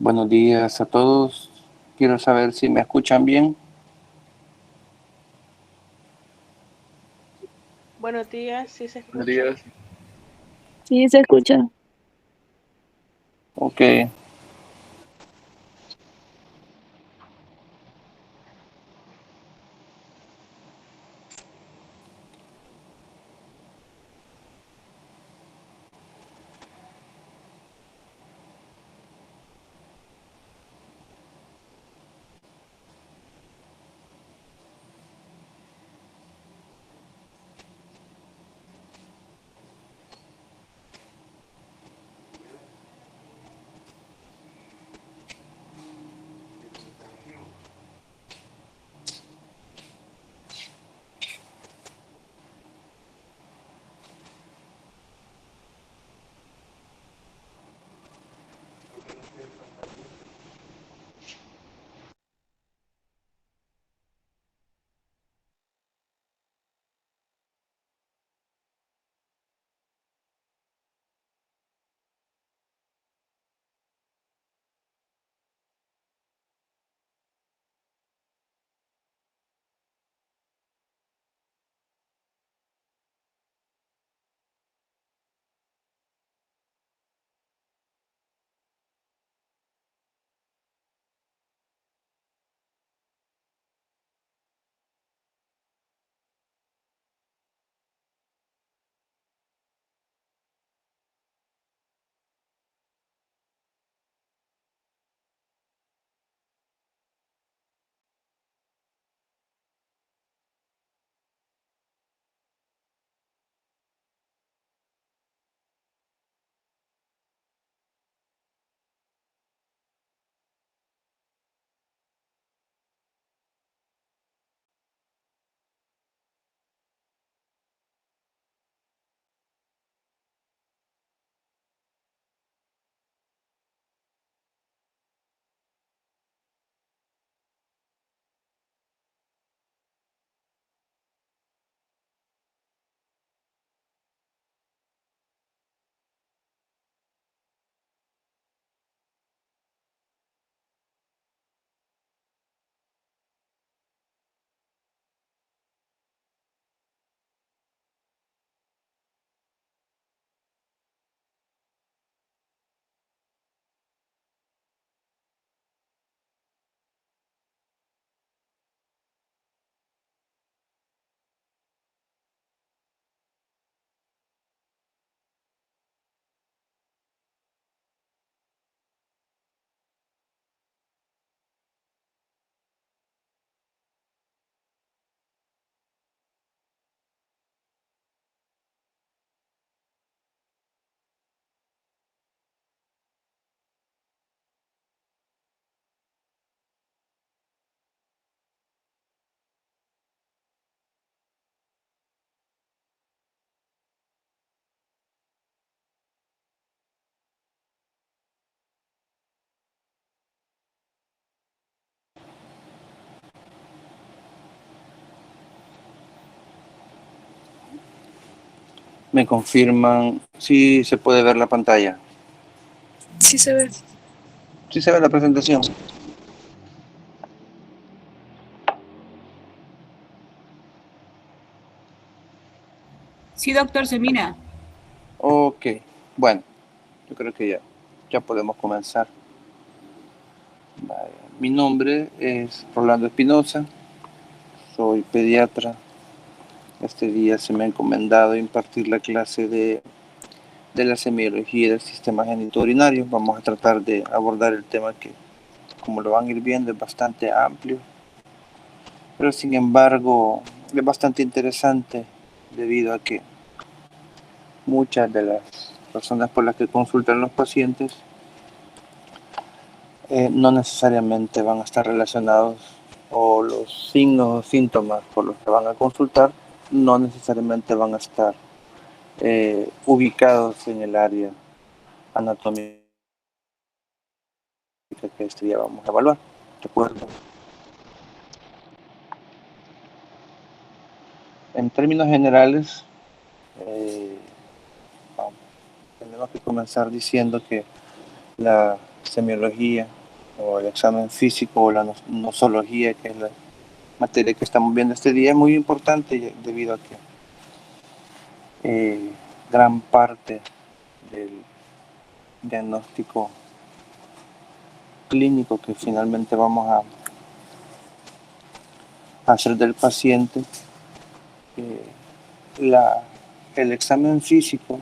Buenos días a todos. Quiero saber si me escuchan bien. Buenos días, sí se Buenos escucha. días. Sí, se escucha. Ok. Me confirman si se puede ver la pantalla. Sí se ve. Si se ve la presentación. Sí, doctor Semina. Ok. Bueno, yo creo que ya podemos comenzar. Vaya. Mi nombre es Rolando Espinosa. Soy pediatra. Este día se me ha encomendado impartir la clase de la semiología del sistema genitourinario. Vamos a tratar de abordar el tema que, como lo van a ir viendo, es bastante amplio, pero sin embargo es bastante interesante debido a que muchas de las razones por las que consultan los pacientes no necesariamente van a estar relacionados, o los signos o síntomas por los que van a consultar no necesariamente van a estar ubicados en el área anatómica que este día vamos a evaluar. ¿De acuerdo? En términos generales, eh, tenemos que comenzar diciendo que la semiología o el examen físico o la nosología, que es la materia que estamos viendo este día, es muy importante debido a que gran parte del diagnóstico clínico que finalmente vamos a hacer del paciente, el examen físico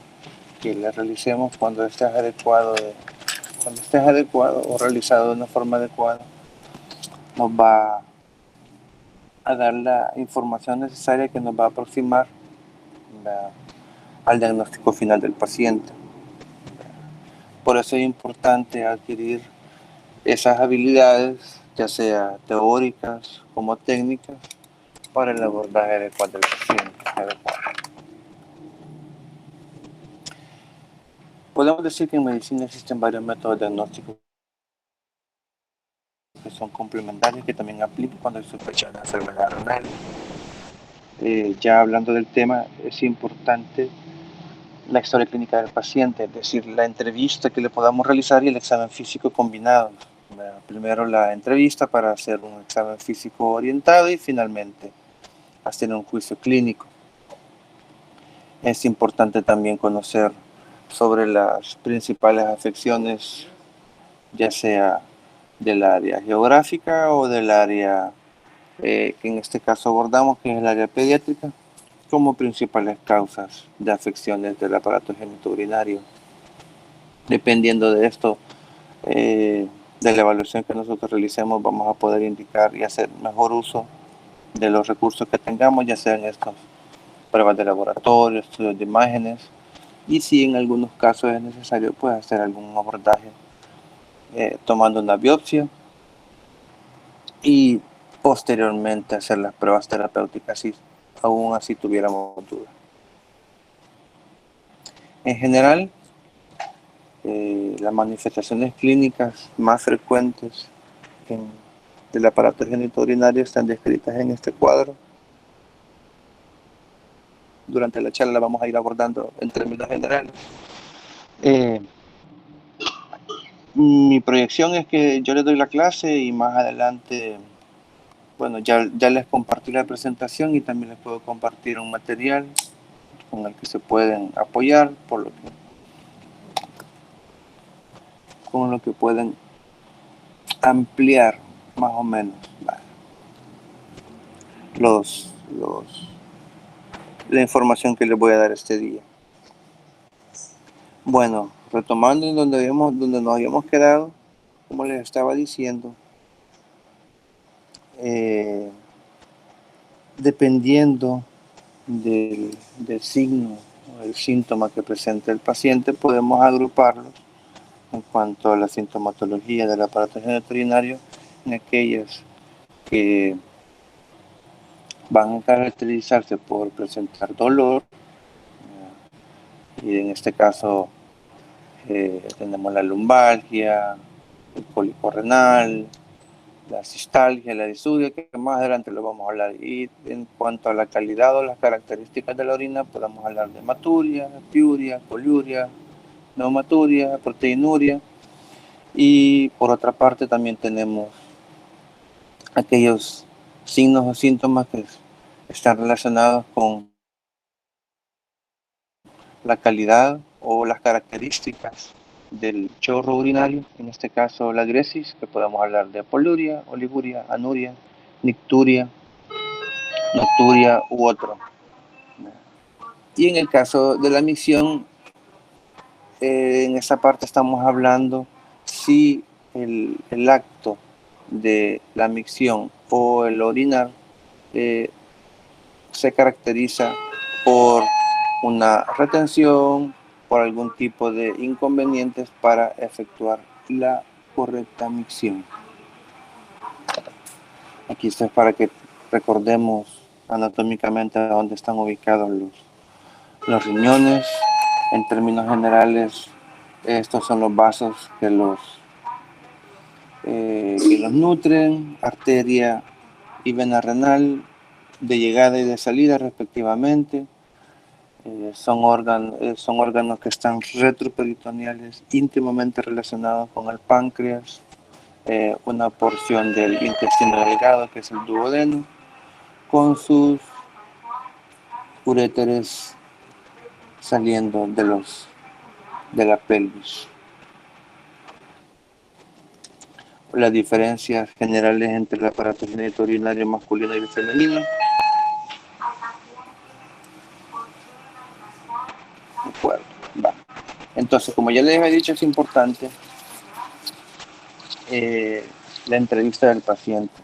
que le realicemos cuando esté adecuado o realizado de una forma adecuada, nos va a dar la información necesaria que nos va a aproximar al diagnóstico final del paciente. Por eso es importante adquirir esas habilidades, ya sea teóricas como técnicas, para el abordaje adecuado del paciente. Podemos decir que en medicina existen varios métodos diagnósticos que son complementarios, que también aplican cuando hay sospecha de enfermedad renal. Ya hablando del tema, es importante la historia clínica del paciente, es decir, la entrevista que le podamos realizar y el examen físico combinado. Primero la entrevista para hacer un examen físico orientado y finalmente hacer un juicio clínico. Es importante también conocer sobre las principales afecciones, ya sea del área geográfica o del área que en este caso abordamos, que es el área pediátrica, como principales causas de afecciones del aparato genitourinario. Dependiendo de esto, de la evaluación que nosotros realicemos, vamos a poder indicar y hacer mejor uso de los recursos que tengamos, ya sean estas pruebas de laboratorio, estudios de imágenes, y si en algunos casos es necesario, pues hacer algún abordaje tomando una biopsia y posteriormente hacer las pruebas terapéuticas si aún así tuviéramos dudas. En general, las manifestaciones clínicas más frecuentes del aparato genitourinario están descritas en este cuadro. Durante la charla vamos a ir abordando en términos generales. Mi proyección es que yo les doy la clase y más adelante, bueno, ya les compartí la presentación y también les puedo compartir un material con el que se pueden apoyar, con lo que pueden ampliar más o menos la información que les voy a dar este día. Bueno, retomando en donde nos habíamos quedado, como les estaba diciendo, dependiendo del signo o el síntoma que presente el paciente, podemos agruparlos en cuanto a la sintomatología del aparato genitourinario en aquellas que van a caracterizarse por presentar dolor, y en este caso tenemos la lumbalgia, el cólico renal, la cistalgia, la disuria, que más adelante lo vamos a hablar. Y en cuanto a la calidad o las características de la orina, podemos hablar de hematuria, piuria, coliuria, neumaturia, proteinuria. Y por otra parte también tenemos aquellos signos o síntomas que están relacionados con la calidad o las características del chorro urinario, en este caso la diuresis, que podemos hablar de poluria, oliguria, anuria, nicturia, nocturia u otro. Y en el caso de la micción, en esa parte estamos hablando si el acto de la micción o el orinar se caracteriza por una retención, por algún tipo de inconvenientes para efectuar la correcta micción. Aquí esto es para que recordemos anatómicamente dónde están ubicados los riñones. En términos generales, estos son los vasos que los nutren, arteria y vena renal de llegada y de salida respectivamente. son órganos que están retroperitoneales íntimamente relacionados con el páncreas, una porción del intestino delgado que es el duodeno, con sus uréteres saliendo de la pelvis. Las diferencias generales entre el aparato genitourinario masculino y el femenino. De acuerdo, va. Entonces, como ya les había dicho, es importante la entrevista del paciente.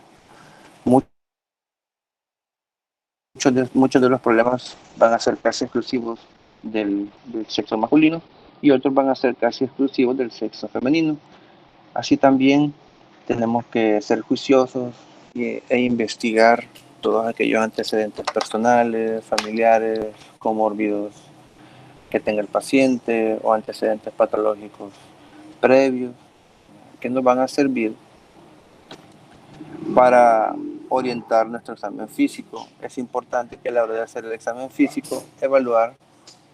Muchos de los problemas van a ser casi exclusivos del sexo masculino y otros van a ser casi exclusivos del sexo femenino. Así también tenemos que ser juiciosos e investigar todos aquellos antecedentes personales, familiares, comórbidos que tenga el paciente o antecedentes patológicos previos que nos van a servir para orientar nuestro examen físico. Es importante que a la hora de hacer el examen físico evaluar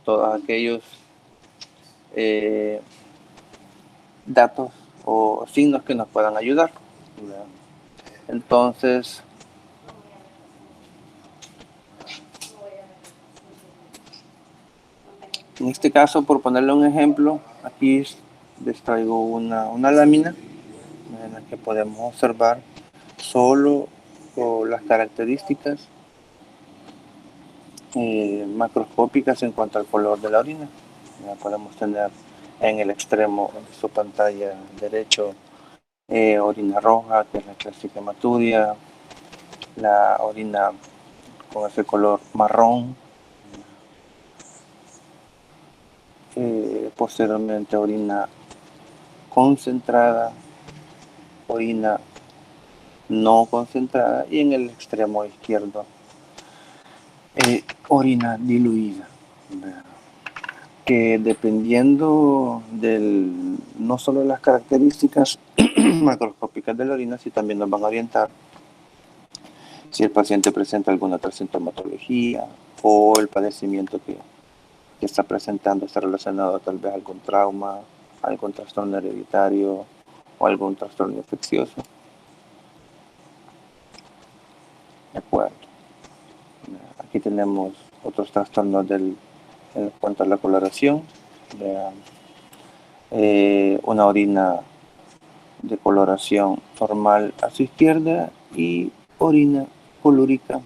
todos aquellos datos o signos que nos puedan ayudar. Entonces, en este caso, por ponerle un ejemplo, aquí les traigo una lámina en la que podemos observar solo las características macroscópicas en cuanto al color de la orina. Ya podemos tener en el extremo de su pantalla derecho orina roja, que es la clásica hematuria, la orina con ese color marrón, posteriormente orina concentrada, orina no concentrada y en el extremo izquierdo orina diluida, que dependiendo no solo de las características macroscópicas de la orina, sino también nos van a orientar si el paciente presenta alguna otra sintomatología o el padecimiento que está presentando está relacionado tal vez a algún trauma, algún trastorno hereditario o algún trastorno infeccioso. De acuerdo. Aquí tenemos otros trastornos en cuanto a la coloración. Una orina de coloración normal a su izquierda y orina colúrica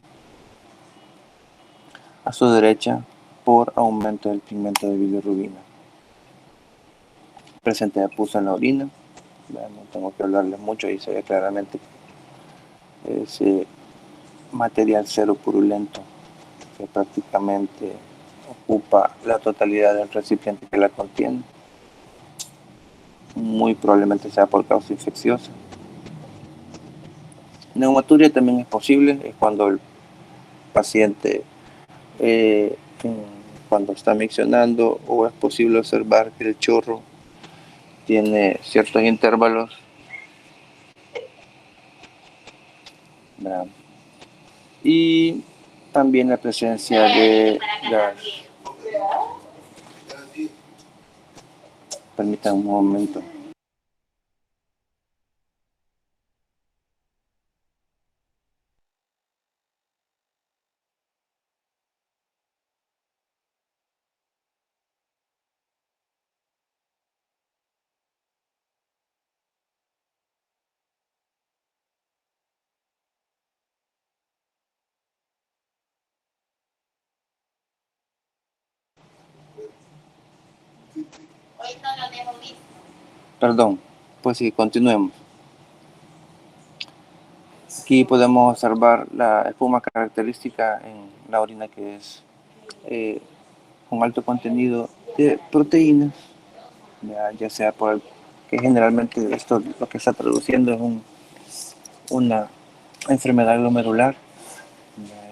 a su derecha por aumento del pigmento de bilirrubina. Presente de pus en la orina. No tengo que hablarles mucho y se ve claramente ese material cero purulento que prácticamente ocupa la totalidad del recipiente que la contiene. Muy probablemente sea por causa infecciosa. Neumaturia también es posible, es cuando el paciente cuando está miccionando o es posible observar que el chorro tiene ciertos intervalos. ¿Verdad? Y también la presencia de las... Permítanme un momento. Perdón, pues sí, continuemos. Aquí podemos observar la espuma característica en la orina que es con alto contenido de proteínas, ya sea por que generalmente esto lo que está traduciendo es una enfermedad glomerular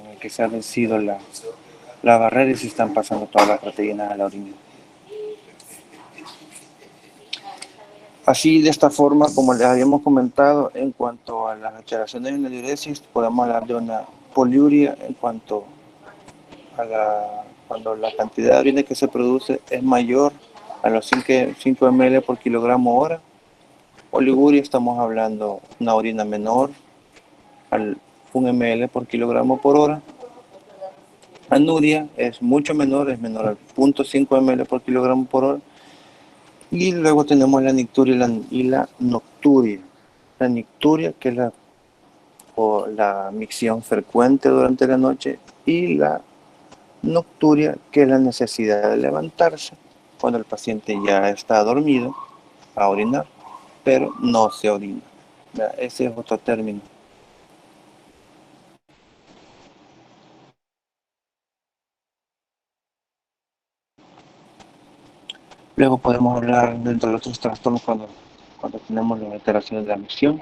en el que se ha vencido la barrera y se están pasando todas las proteínas a la orina. Así, de esta forma, como les habíamos comentado, en cuanto a las alteraciones en la diuresis, podemos hablar de una poliuria en cuanto cuando la cantidad de orina que se produce es mayor a los 5 ml por kilogramo hora. Oliguria estamos hablando una orina menor al 1 ml por kilogramo por hora. Anuria es mucho menor, es menor al 0.5 ml por kilogramo por hora. Y luego tenemos la nicturia y la nocturia. La nicturia, que es la micción frecuente durante la noche, y la nocturia, que es la necesidad de levantarse cuando el paciente ya está dormido a orinar, pero no se orina. Ese es otro término. Luego podemos hablar dentro de otros trastornos cuando tenemos las alteraciones de la micción.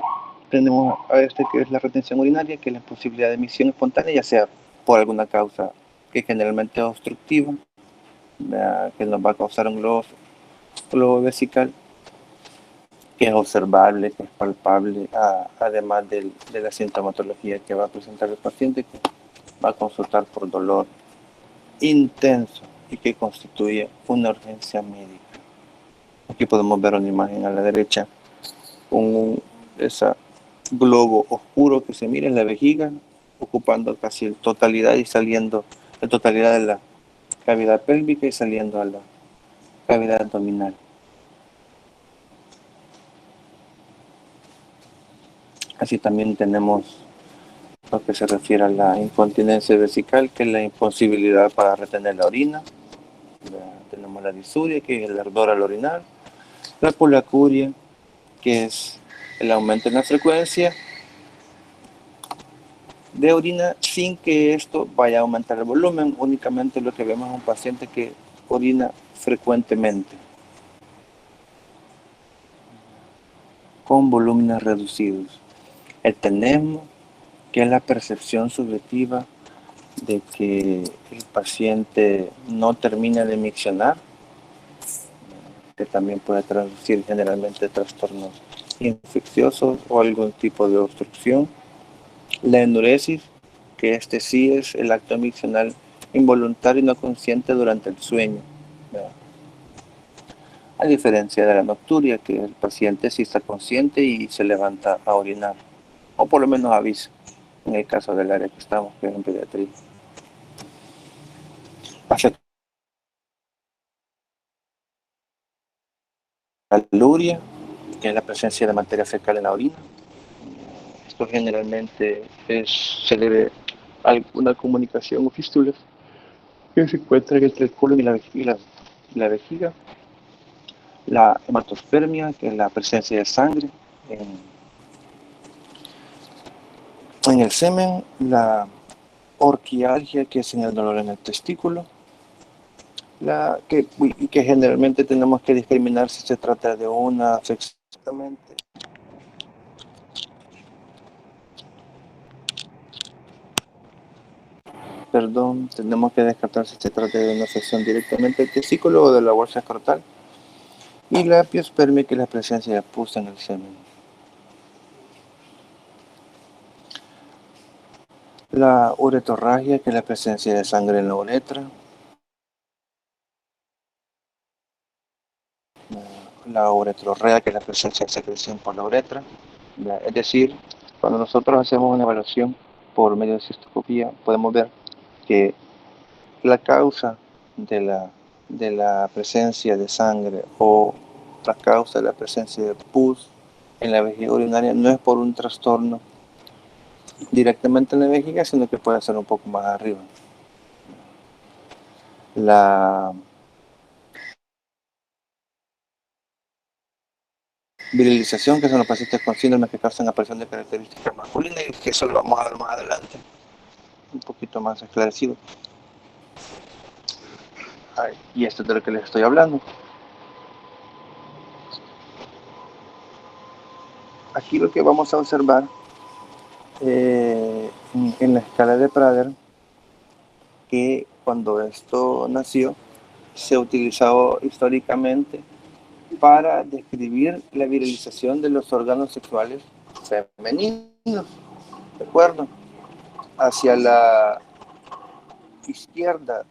Tenemos a este que es la retención urinaria, que es la posibilidad de emisión espontánea, ya sea por alguna causa que generalmente es obstructiva, que nos va a causar un globo vesical, que es observable, que es palpable, además de la sintomatología que va a presentar el paciente, que va a consultar por dolor intenso y que constituye una urgencia médica. Aquí podemos ver una imagen a la derecha con ese globo oscuro que se mira en la vejiga, ocupando casi la totalidad de la cavidad pélvica y saliendo a la cavidad abdominal. Así también tenemos lo que se refiere a la incontinencia vesical, que es la imposibilidad para retener la orina. Tenemos la disuria, que es el ardor al orinar. La poliacuria, que es el aumento en la frecuencia de orina sin que esto vaya a aumentar el volumen. Únicamente lo que vemos es un paciente que orina frecuentemente, con volúmenes reducidos. Tenemos que es la percepción subjetiva de que el paciente no termina de miccionar, que también puede traducir generalmente trastornos infecciosos o algún tipo de obstrucción. La enuresis, que sí es el acto miccional involuntario y no consciente durante el sueño, ¿verdad? A diferencia de la nocturia, que el paciente sí está consciente y se levanta a orinar, o por lo menos avisa, en el caso del área que estamos, que es en pediatría. La aluria, que es la presencia de materia fecal en la orina. Esto generalmente se debe a alguna comunicación o fístula que se encuentra entre el colon y la vejiga. La hematospermia, que es la presencia de sangre en el semen. La orquialgia, que es en el dolor en el testículo. Que generalmente tenemos que discriminar si se trata de una afección. Tenemos que descartar si se trata de una afección directamente del testículo o de la bolsa escrotal. Y la epiospermia, que es la presencia de pus en el semen. La uretorragia, que es la presencia de sangre en la uretra. La uretrorrea, que es la presencia de secreción por la uretra. Es decir, cuando nosotros hacemos una evaluación por medio de cistoscopía, podemos ver que la causa de la presencia de sangre o la causa de la presencia de pus en la vejiga urinaria no es por un trastorno directamente en la vejiga, sino que puede ser un poco más arriba. La virilización, que son los pacientes con síndromes que causan aparición de características masculinas, y que eso lo vamos a ver más adelante, un poquito más esclarecido. Y esto es de lo que les estoy hablando. Aquí lo que vamos a observar en la escala de Prader, que cuando esto nació se utilizó históricamente para describir la virilización de los órganos sexuales femeninos, ¿de acuerdo? Hacia la izquierda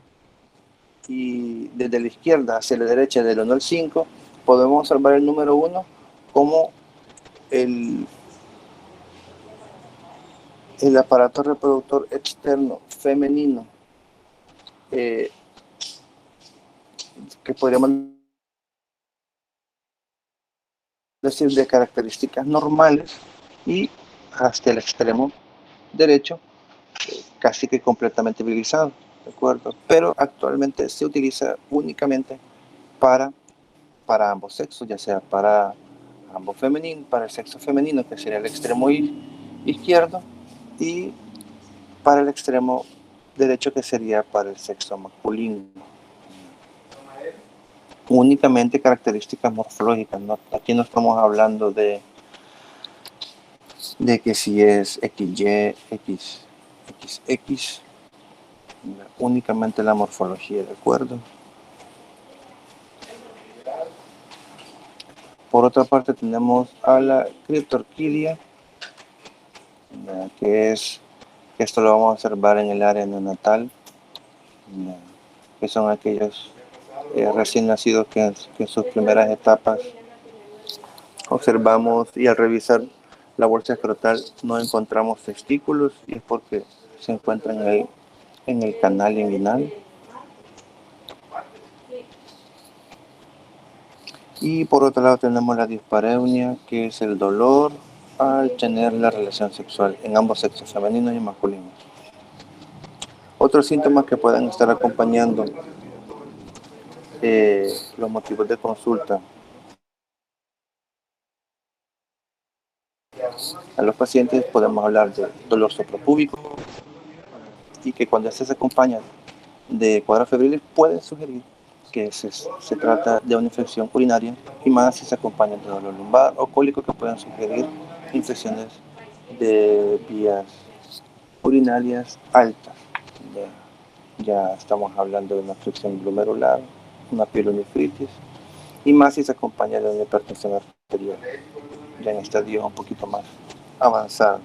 y desde la izquierda hacia la derecha del 1 al 5, podemos observar el número 1 como el aparato reproductor externo femenino, que podríamos decir de características normales, y hasta el extremo derecho casi que completamente virilizado, ¿de acuerdo? Pero actualmente se utiliza únicamente para ambos sexos, ya sea para ambos femeninos, para el sexo femenino, que sería el extremo izquierdo, y para el extremo derecho, que sería para el sexo masculino. Únicamente características morfológicas, ¿no? Aquí no estamos hablando de que si es XY, XX, únicamente la morfología, ¿de acuerdo? Por otra parte tenemos a la Cryptorchidea, que esto lo vamos a observar en el área neonatal, que son aquellos recién nacidos que en sus primeras etapas observamos, y al revisar la bolsa escrotal no encontramos testículos, y es porque se encuentran en el canal inguinal. Y por otro lado tenemos la dispareunia, que es el dolor al tener la relación sexual en ambos sexos, femeninos y masculinos. Otros síntomas que pueden estar acompañando los motivos de consulta a los pacientes, podemos hablar de dolor suprapúbico, y que cuando este se acompaña de cuadros febriles pueden sugerir que se trata de una infección urinaria, y más si se acompaña de dolor lumbar o cólico, que pueden sugerir infecciones de vías urinarias altas. Ya estamos hablando de una afección glomerular, una pielonefritis, y más si se acompaña de una hipertensión arterial, ya en estadios un poquito más avanzados.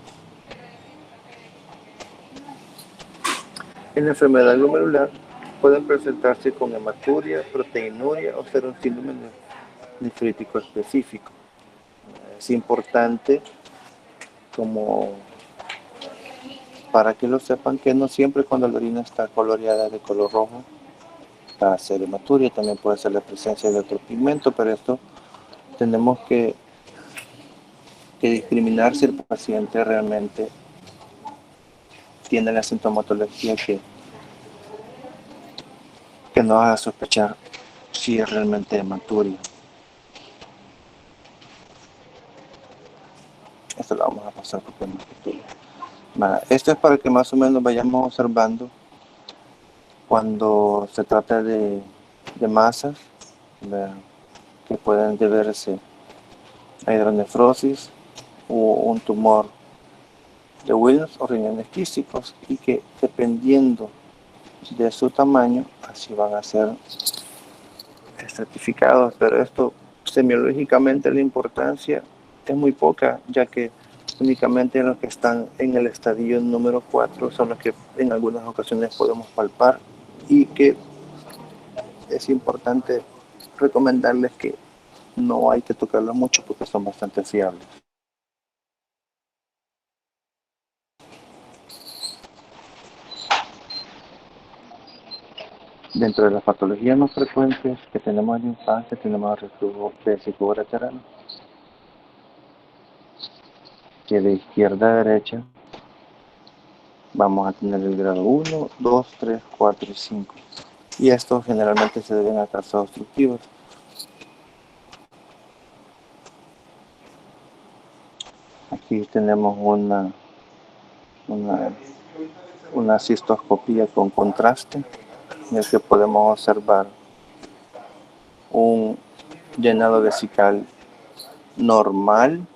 En la enfermedad glomerular pueden presentarse con hematuria, proteinuria o ser un síndrome nefrítico específico. Es importante, como para que lo sepan, que no siempre cuando la orina está coloreada de color rojo va a ser hematuria, también puede ser la presencia de otro pigmento, pero esto tenemos que discriminar si el paciente realmente tiene la sintomatología que nos haga sospechar si es realmente hematuria. Esto lo vamos a pasar porque no es estudio. Esto es para que más o menos vayamos observando cuando se trata de masas, ¿verdad?, que pueden deberse a hidronefrosis o un tumor de Wilms o riñones quísticos, y que dependiendo de su tamaño así van a ser estratificados. Pero esto, semiológicamente, la importancia es muy poca, ya que únicamente los que están en el estadio número 4 son los que en algunas ocasiones podemos palpar, y que es importante recomendarles que no hay que tocarlos mucho porque son bastante fiables. Dentro de las patologías más frecuentes que tenemos en la infancia, tenemos el reflujo vesicolateral, que de izquierda a derecha vamos a tener el grado 1, 2, 3, 4 y 5. Y estos generalmente se deben a causas obstructivas. Aquí tenemos una cistoscopía con contraste, en el que podemos observar un llenado vesical normal,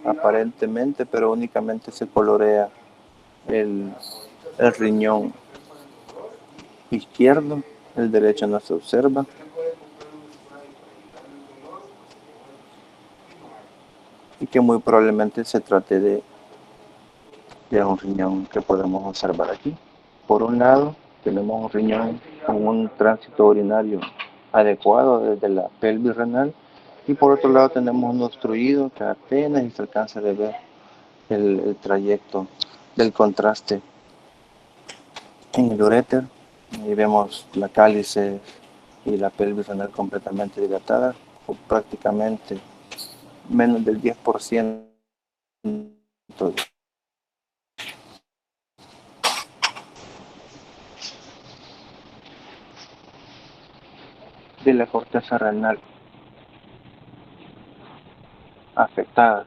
aparentemente, pero únicamente se colorea el riñón izquierdo, el derecho no se observa. Y que muy probablemente se trate de un riñón que podemos observar aquí. Por un lado tenemos un riñón con un tránsito urinario adecuado desde la pelvis renal, y por otro lado tenemos un obstruido que apenas se alcanza a ver el trayecto del contraste en el uréter. Ahí vemos la cálice y la pelvis renal completamente dilatada, o prácticamente menos del 10% de la corteza renal afectada,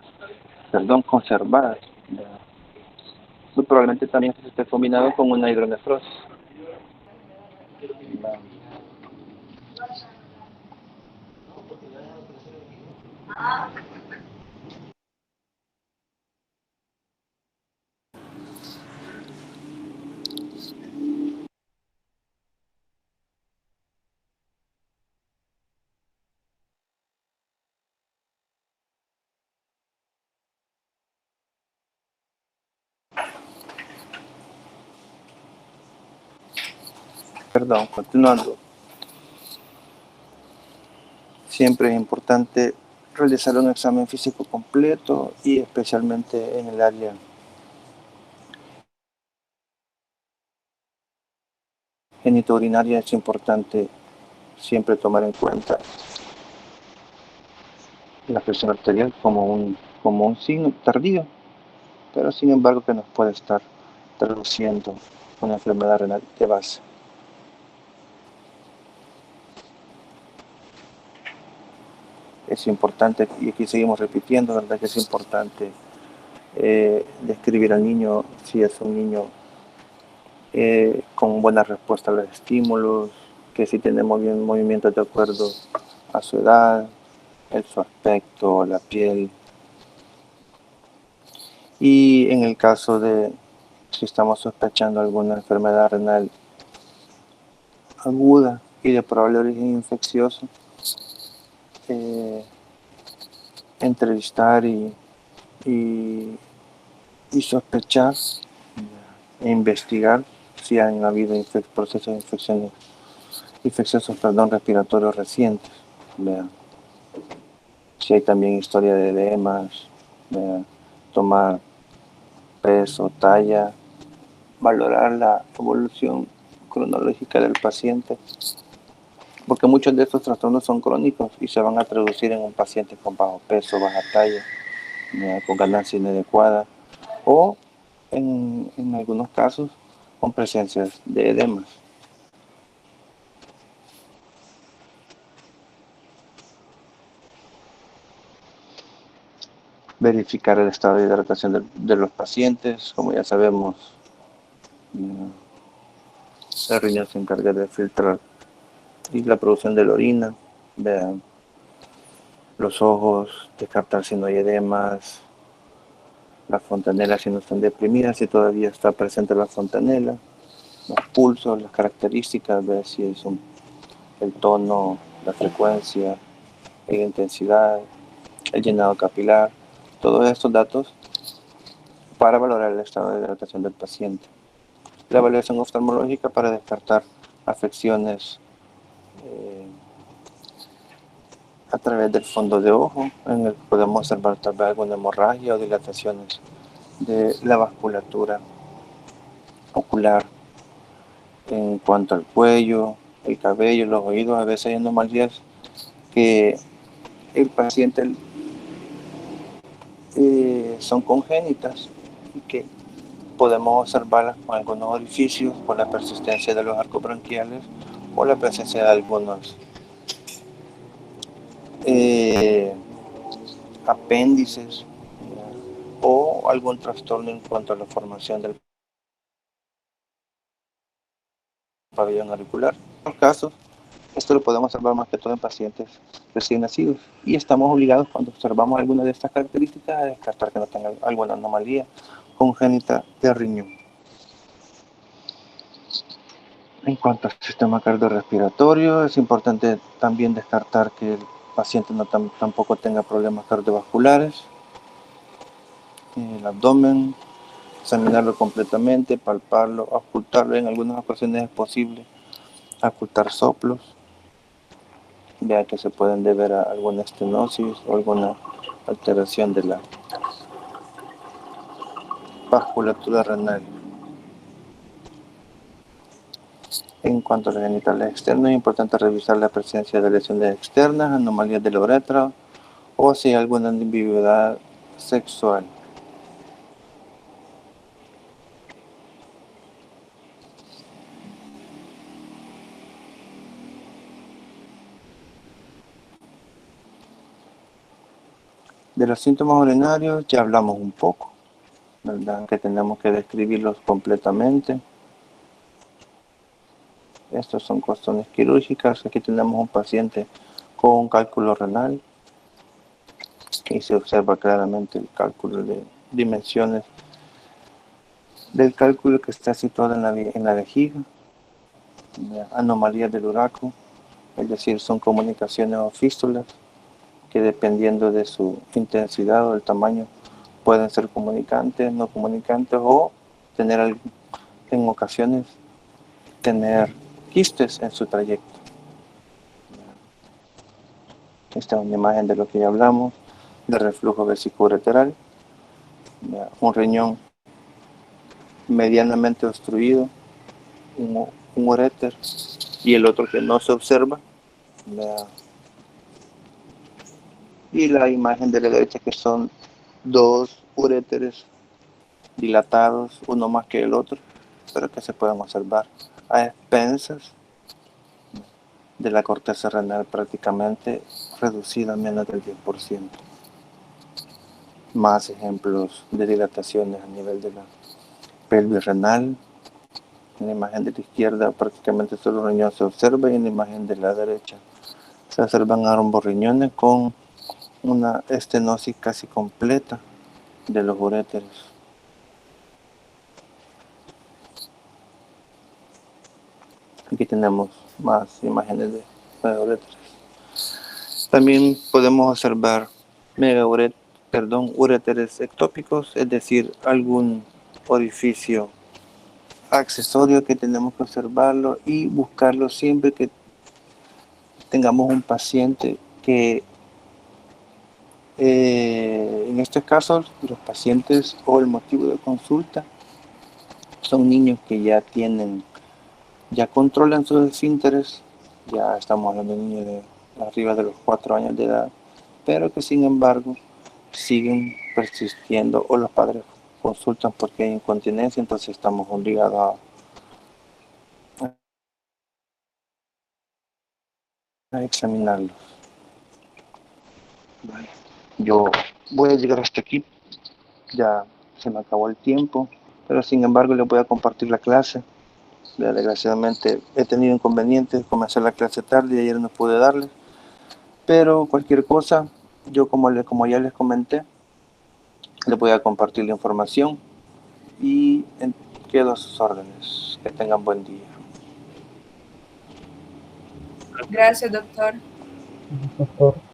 perdón, conservada. Muy probablemente también se esté combinado con una hidronefrosis. Perdón, continuando. Siempre es importante realizar un examen físico completo, y especialmente en el área genitourinaria es importante siempre tomar en cuenta la presión arterial como un signo tardío, pero sin embargo que nos puede estar traduciendo una enfermedad renal de base. Es importante, y aquí seguimos repitiendo, ¿verdad? Que es importante describir al niño si es un niño con buena respuesta a los estímulos, que si tiene movimientos de acuerdo a su edad, su aspecto, la piel. Y en el caso de si estamos sospechando alguna enfermedad renal aguda y de probable origen infeccioso, entrevistar y, y sospechar e investigar si han habido procesos de infecciosos, respiratorios recientes. Vean. Si hay también historia de edemas, tomar peso, talla, valorar la evolución cronológica del paciente, porque muchos de estos trastornos son crónicos y se van a traducir en un paciente con bajo peso, baja talla, con ganancia inadecuada, o en algunos casos con presencias de edemas. Verificar el estado de hidratación de los pacientes. Como ya sabemos, el riñón se encarga de filtrar y la producción de la orina. Vean, los ojos, descartar si no hay edemas, las fontanelas si no están deprimidas, si todavía está presente la fontanela, los pulsos, las características, ver si es el tono, la frecuencia, la intensidad, el llenado capilar, todos estos datos para valorar el estado de hidratación del paciente. La evaluación oftalmológica para descartar afecciones a través del fondo de ojo, en el que podemos observar tal vez alguna hemorragia o dilataciones de la vasculatura ocular. En cuanto al cuello, el cabello, los oídos, a veces hay anomalías que el paciente son congénitas y que podemos observarlas con algunos orificios por la persistencia de los arcos bronquiales o la presencia de algunos apéndices o algún trastorno en cuanto a la formación del pabellón auricular. En los casos, esto lo podemos observar más que todo en pacientes recién nacidos, y estamos obligados, cuando observamos alguna de estas características, a descartar que no tenga alguna anomalía congénita de riñón. En cuanto al sistema cardiorrespiratorio, es importante también descartar que el paciente tampoco tenga problemas cardiovasculares. El abdomen, examinarlo completamente, palparlo, ocultarlo. En algunas ocasiones es posible ocultar soplos, ya que se pueden deber a alguna estenosis o alguna alteración de la vasculatura renal. En cuanto a los genitales externos, es importante revisar la presencia de lesiones externas, anomalías de la uretra o si hay alguna ambigüedad sexual. De los síntomas urinarios ya hablamos un poco, ¿verdad? Que tenemos que describirlos completamente. Estos son cuestiones quirúrgicas. Aquí tenemos un paciente con cálculo renal y se observa claramente el cálculo de dimensiones del cálculo que está situado en la vejiga, anomalías del uraco, es decir, son comunicaciones o fístulas que dependiendo de su intensidad o el tamaño pueden ser comunicantes, no comunicantes o tener en ocasiones tener quistes en su trayecto. Esta es una imagen de lo que ya hablamos, de reflujo vesicoureteral, un riñón medianamente obstruido, un uréter y el otro que no se observa. Y la imagen de la derecha que son dos uréteres dilatados, uno más que el otro, pero que se pueden observar a expensas de la corteza renal prácticamente reducida a menos del 10%. Más ejemplos de dilataciones a nivel de la pelvis renal. En la imagen de la izquierda prácticamente solo un riñón se observa y en la imagen de la derecha se observan ambos riñones con una estenosis casi completa de los uréteres. Aquí tenemos más imágenes de uréteres. También podemos observar uréteres ectópicos, es decir, algún orificio accesorio que tenemos que observarlo y buscarlo siempre que tengamos un paciente que en estos casos los pacientes o el motivo de consulta son niños que ya controlan sus esfínteres, ya estamos hablando de niños de arriba de los 4 años de edad, pero que sin embargo siguen persistiendo o los padres consultan porque hay incontinencia, entonces estamos obligados a examinarlos. Vale. Yo voy a llegar hasta aquí, ya se me acabó el tiempo, pero sin embargo les voy a compartir la clase. Desgraciadamente he tenido inconvenientes, comencé la clase tarde y ayer no pude darles, pero cualquier cosa, yo como ya les comenté, les voy a compartir la información y quedo a sus órdenes. Que tengan buen día. Gracias, doctor. Doctor.